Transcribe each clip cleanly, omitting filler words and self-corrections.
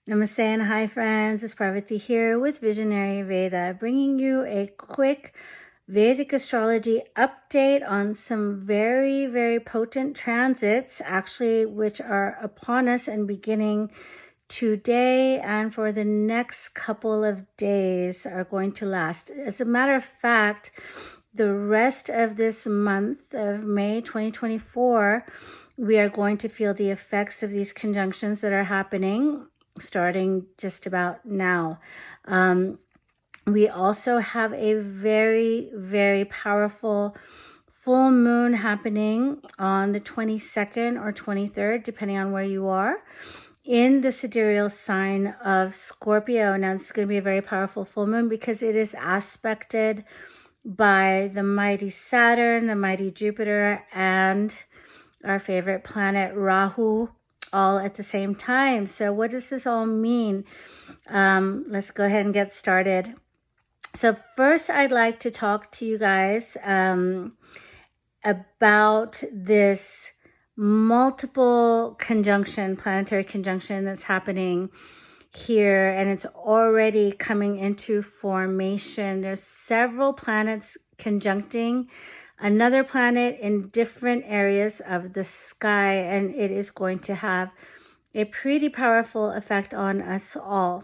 Namaste and hi friends, it's Parvati here with Visionary Veda, bringing you a quick Vedic astrology update on some very, very potent transits, actually, which are upon us and beginning today and for the next couple of days are going to last. As a matter of fact, the rest of this month of May 2024, we are going to feel the effects of these conjunctions that are happening starting just about now. We also have a very, very powerful full moon happening on the 22nd or 23rd, depending on where you are, in the sidereal sign of Scorpio. Now, this is going to be a very powerful full moon because it is aspected by the mighty Saturn, the mighty Jupiter, and our favorite planet Rahu, all at the same time. So what does this all mean? Let's go ahead and get started. So first, I'd like to talk to you guys about this multiple conjunction, planetary conjunction that's happening here, and it's already coming into formation. There's several planets conjuncting another planet in different areas of the sky, and it is going to have a pretty powerful effect on us all.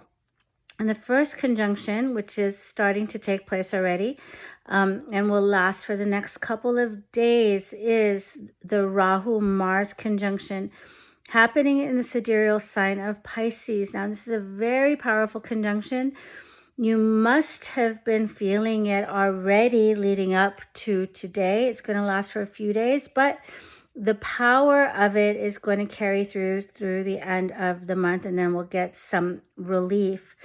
And the first conjunction, which is starting to take place already and will last for the next couple of days, is the Rahu-Mars conjunction happening in the sidereal sign of Pisces. Now, this is a very powerful conjunction. You must have been feeling it already leading up to today. It's going to last for a few days, but the power of it is going to carry through the end of the month, and then we'll get some relief.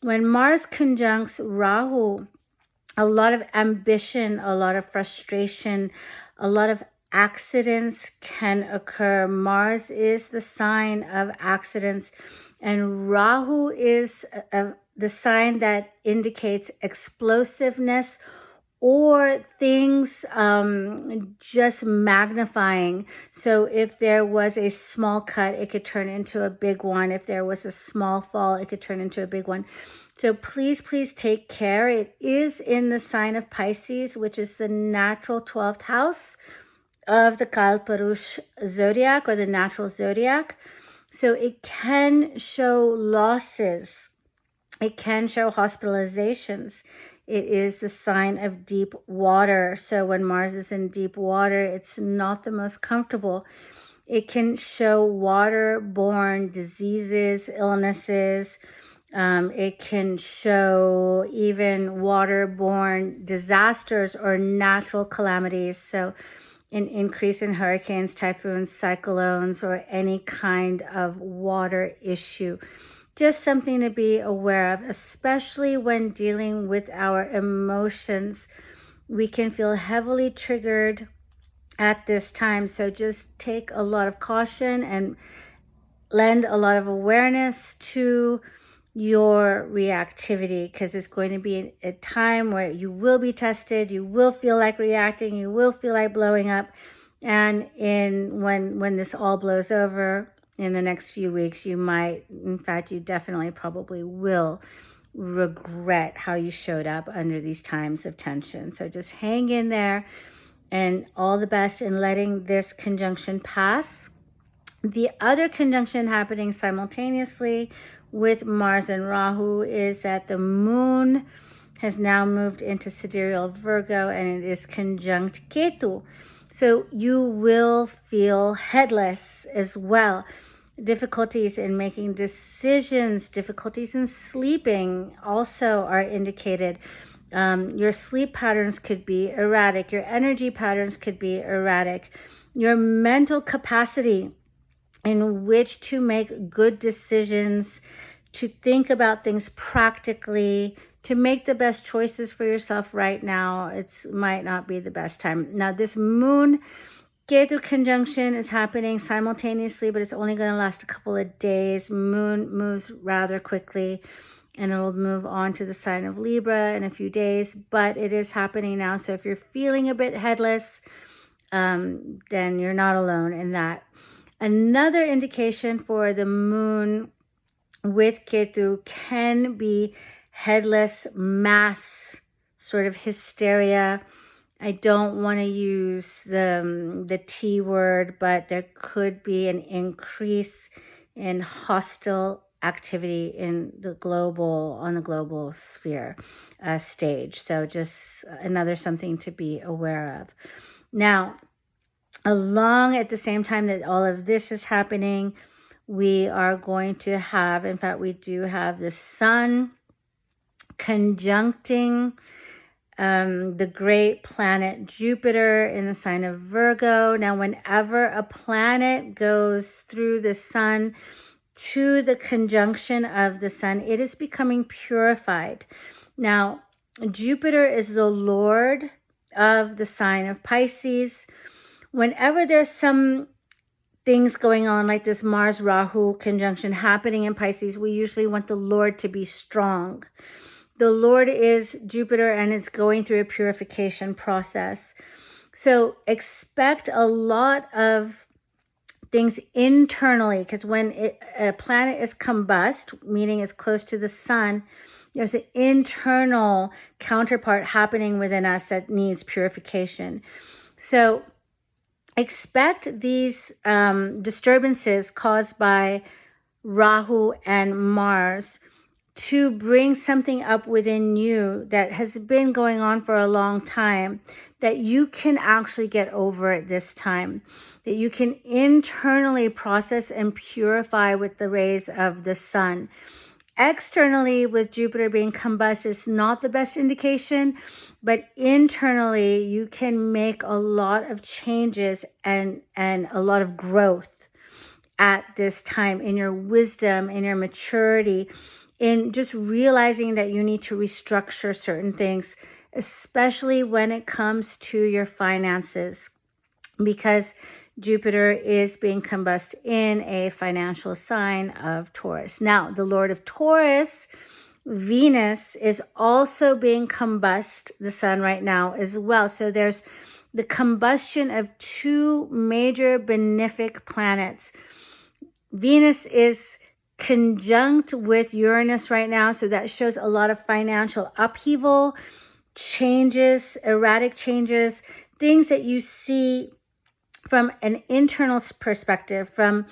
When Mars conjuncts Rahu, a lot of ambition, a lot of frustration, a lot of accidents can occur. Mars is the sign of accidents, and Rahu is the sign that indicates explosiveness or things just magnifying. So if there was a small cut, it could turn into a big one. If there was a small fall, it could turn into a big one. So please, please take care. It is in the sign of Pisces, which is the natural 12th house of the Kalparush zodiac, or the natural zodiac. So it can show losses. It can show hospitalizations. It is the sign of deep water. So when Mars is in deep water, it's not the most comfortable. It can show waterborne diseases, illnesses. It can show even waterborne disasters or natural calamities. So an increase in hurricanes, typhoons, cyclones, or any kind of water issue. Just something to be aware of, especially when dealing with our emotions. We can feel heavily triggered at this time. So just take a lot of caution and lend a lot of awareness to your reactivity, because it's going to be a time where you will be tested, you will feel like reacting, you will feel like blowing up. And when this all blows over in the next few weeks, you might, in fact, you definitely probably will regret how you showed up under these times of tension. So just hang in there, and all the best in letting this conjunction pass. The other conjunction happening simultaneously with Mars and Rahu is that the moon has now moved into sidereal Virgo, and it is conjunct Ketu. So you will feel headless as well. Difficulties in making decisions, difficulties in sleeping also are indicated. Your sleep patterns could be erratic. Your energy patterns could be erratic. Your mental capacity in which to make good decisions, to think about things practically, to make the best choices for yourself right now, it might not be the best time. Now, this moon Ketu conjunction is happening simultaneously, but it's only going to last a couple of days. Moon moves rather quickly, and it will move on to the sign of Libra in a few days, but it is happening now. So if you're feeling a bit headless, then you're not alone in that. Another indication for the moon with Ketu can be headless mass sort of hysteria. I don't want to use the T word, but there could be an increase in hostile activity on the global sphere stage. So just another something to be aware of. Now, along at the same time that all of this is happening, we are going to have, in fact, we do have the sun conjuncting the great planet Jupiter in the sign of Virgo. Now, whenever a planet goes through the sun to the conjunction of the sun, it is becoming purified. Now, Jupiter is the Lord of the sign of Pisces. Whenever there's some things going on like this Mars Rahu conjunction happening in Pisces, we usually want the Lord to be strong. The Lord is Jupiter, and it's going through a purification process. So expect a lot of things internally, because when a planet is combust, meaning it's close to the sun, there's an internal counterpart happening within us that needs purification. So expect these disturbances caused by Rahu and Mars to bring something up within you that has been going on for a long time, that you can actually get over at this time, that you can internally process and purify with the rays of the sun. Externally, with Jupiter being combust, is not the best indication, but internally, you can make a lot of changes and a lot of growth at this time in your wisdom, in your maturity, in just realizing that you need to restructure certain things, especially when it comes to your finances, because Jupiter is being combust in a financial sign of Taurus. Now, the Lord of Taurus, Venus, is also being combust the sun right now as well. So there's the combustion of two major benefic planets. Venus is conjunct with Uranus right now, so that shows a lot of financial upheaval, changes, erratic changes, things that you see from an internal perspective, from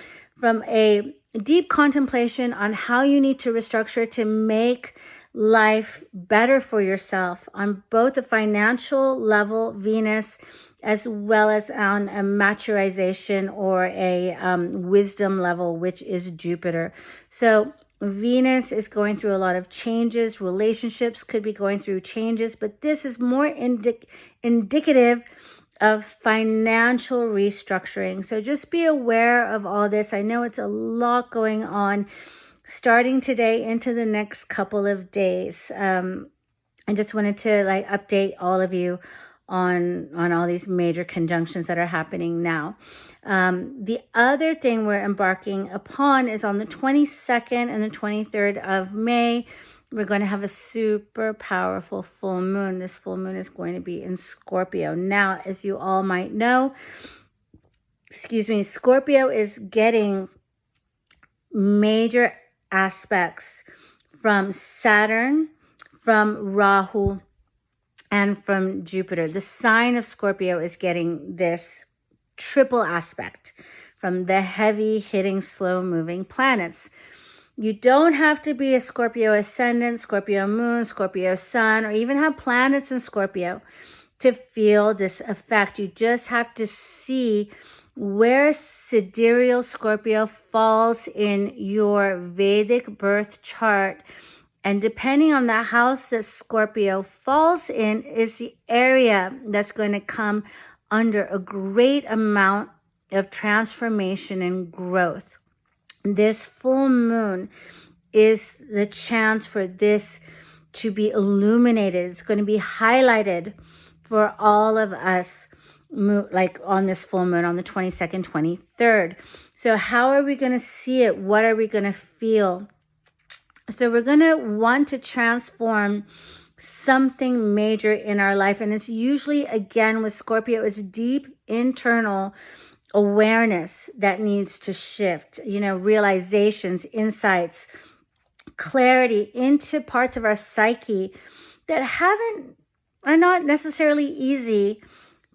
a deep contemplation on how you need to restructure to make life better for yourself on both a financial level, Venus, as well as on a maturization or a wisdom level, which is Jupiter. So Venus is going through a lot of changes. Relationships could be going through changes, but this is more indicative of financial restructuring. So just be aware of all this. I know it's a lot going on starting today into the next couple of days. I just wanted to update all of you on all these major conjunctions that are happening now. The other thing we're embarking upon is on the 22nd and the 23rd of May. We're going to have a super powerful full moon. This full moon is going to be in Scorpio. Now, as you all might know, Scorpio is getting major aspects from Saturn, from Rahu, and from Jupiter. The sign of Scorpio is getting this triple aspect from the heavy hitting, slow moving planets. You don't have to be a Scorpio ascendant, Scorpio moon, Scorpio sun, or even have planets in Scorpio to feel this effect. You just have to see where sidereal Scorpio falls in your Vedic birth chart. And depending on the house that Scorpio falls in is the area that's going to come under a great amount of transformation and growth. This full moon is the chance for this to be illuminated. It's going to be highlighted for all of us, like on this full moon on the 22nd, 23rd. So how are we going to see it? What are we going to feel? So we're going to want to transform something major in our life. And it's usually, again, with Scorpio, it's deep internal awareness that needs to shift, realizations, insights, clarity into parts of our psyche that are not necessarily easy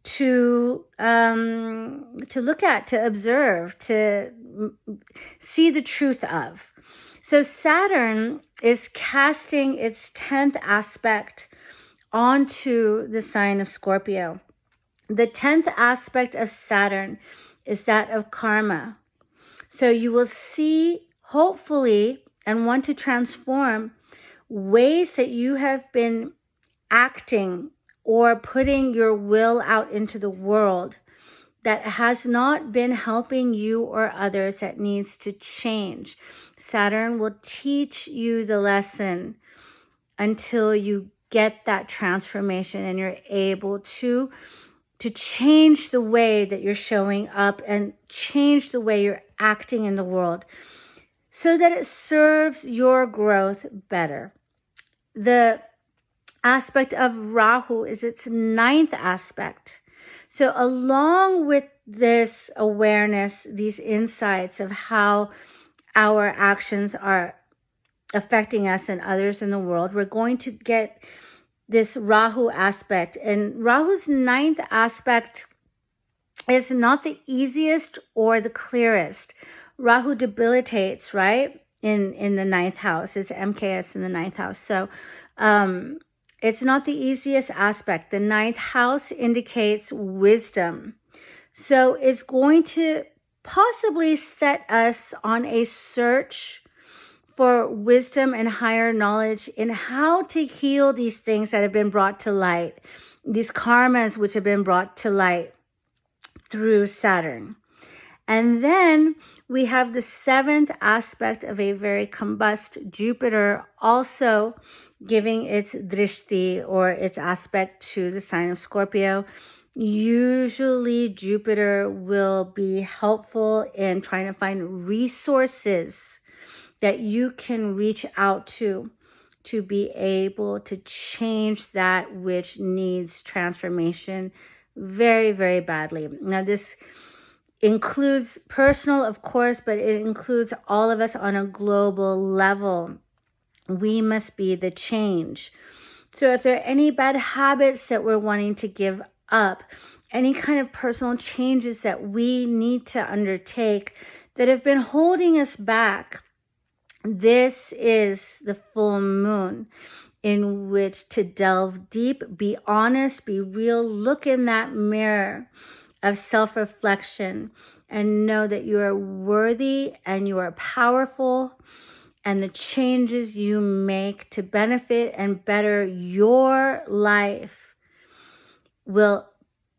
to look at, to observe, to see the truth of. So Saturn is casting its 10th aspect onto the sign of Scorpio. The 10th aspect of Saturn is that of karma. So you will see, hopefully, and want to transform ways that you have been acting or putting your will out into the world that has not been helping you or others, that needs to change. Saturn will teach you the lesson until you get that transformation and you're able to change the way that you're showing up and change the way you're acting in the world so that it serves your growth better. The aspect of Rahu is its 9th aspect. So along with this awareness, these insights of how our actions are affecting us and others in the world, we're going to get this Rahu aspect. And Rahu's 9th aspect is not the easiest or the clearest. Rahu debilitates, right? In the 9th house. It's MKS in the 9th house. So it's not the easiest aspect. The 9th house indicates wisdom. So it's going to possibly set us on a search for wisdom and higher knowledge in how to heal these things that have been brought to light, these karmas which have been brought to light through Saturn. And then we have the 7th aspect of a very combust Jupiter, also giving its drishti or its aspect to the sign of Scorpio. Usually Jupiter will be helpful in trying to find resources that you can reach out to be able to change that which needs transformation very, very badly. Now, this includes personal, of course, but it includes all of us on a global level. We must be the change. So if there are any bad habits that we're wanting to give up, any kind of personal changes that we need to undertake that have been holding us back, this is the full moon in which to delve deep, be honest, be real, look in that mirror of self-reflection and know that you are worthy and you are powerful, and the changes you make to benefit and better your life will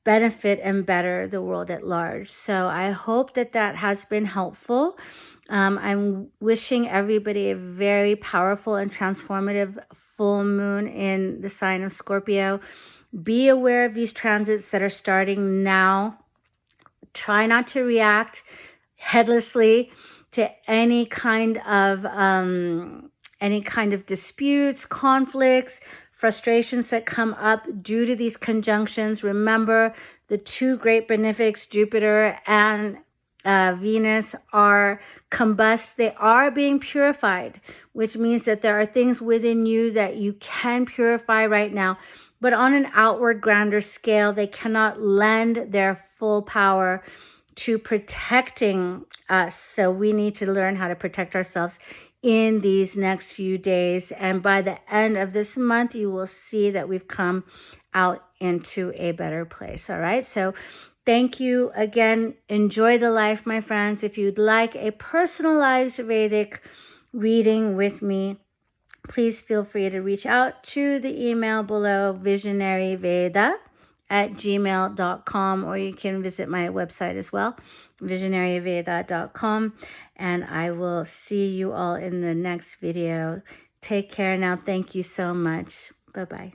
benefit and better the world at large. So I hope that that has been helpful. I'm wishing everybody a very powerful and transformative full moon in the sign of Scorpio. Be aware of these transits that are starting now. Try not to react headlessly to any kind of disputes, conflicts, frustrations that come up due to these conjunctions. Remember, the two great benefics, Jupiter and Venus, are combust. They are being purified, which means that there are things within you that you can purify right now. But on an outward, grander scale, they cannot lend their full power to protecting us. So we need to learn how to protect ourselves in these next few days. And by the end of this month, you will see that we've come out into a better place. All right. So thank you again. Enjoy the life, my friends. If you'd like a personalized Vedic reading with me, please feel free to reach out to the email below, visionaryveda@gmail.com, or you can visit my website as well, visionaryveda.com. And I will see you all in the next video. Take care now. Thank you so much. Bye-bye.